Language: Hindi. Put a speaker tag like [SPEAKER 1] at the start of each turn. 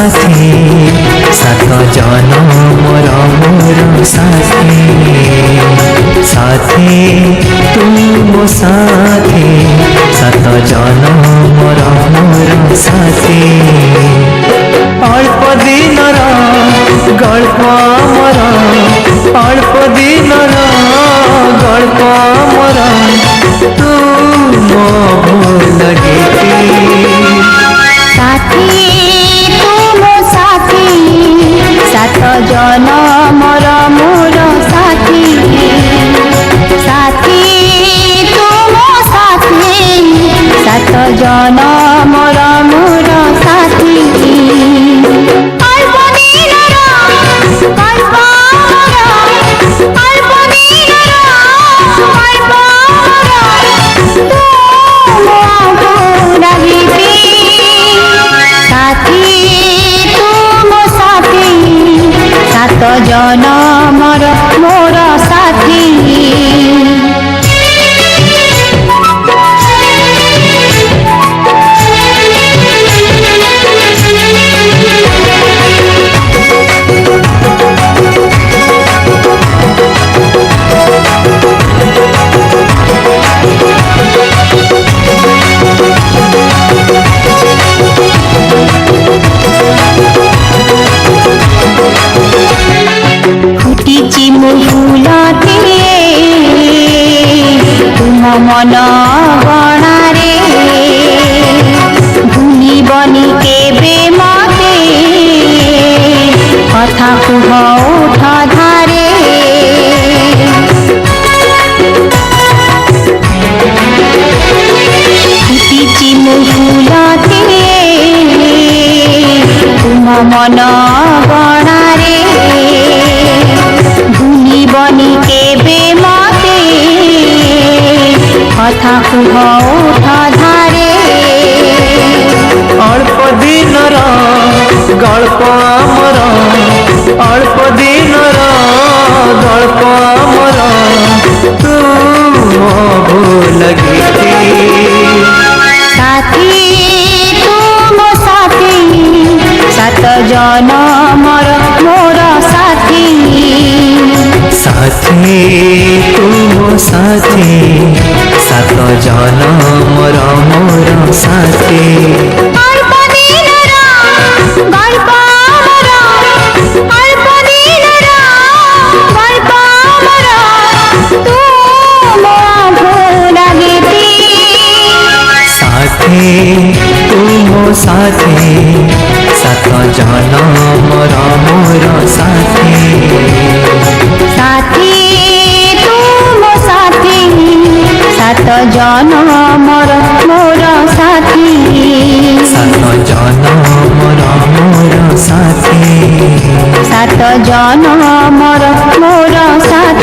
[SPEAKER 1] साथी सात जनमर मोर साथी साथी तू मो साथी सात जनमर मोर साथी अल्प दिनर गल्प मोर अल्प दिनर गल्प मोर तू मो भूल गीती
[SPEAKER 2] साथी तू मो साथी सात जनमर मोर साथी साथी तू मो साथी सात जनमर मोर साथी अल्प दिनर गल्प मोर अल्प दिनर गल्प मोर तू मो भूल गीती साथी तू मो साथी सात जनमर मोर साथी फुटिची मु फूलते तुम मन गणारे भूलिबनी केबे मते कथा कुह उठ धारे फुटिची मु फूलते तुम मन गणारे भूलिबनी केबे मते कथा कुह उठ धारे
[SPEAKER 1] अल्प दिनर गल्प मोर अल्प दिनर गल्प मोर तू मो भूल गीती
[SPEAKER 2] साथी तू मो साथी सात जनमर मोर साथी
[SPEAKER 1] साथी तू मो साथी सात जनमर मोर साथी
[SPEAKER 2] अल्प दिनर गल्प मोर अल्प दिनर गल्प मोर तू मो भूल गीती
[SPEAKER 1] साथी तू मो साथी सात जनमर मोर साथी
[SPEAKER 2] साथी तू मो साथी सात जनमर मोर साथी
[SPEAKER 1] सात जनमर मोर साथी
[SPEAKER 2] सात जनमर मोर साथी।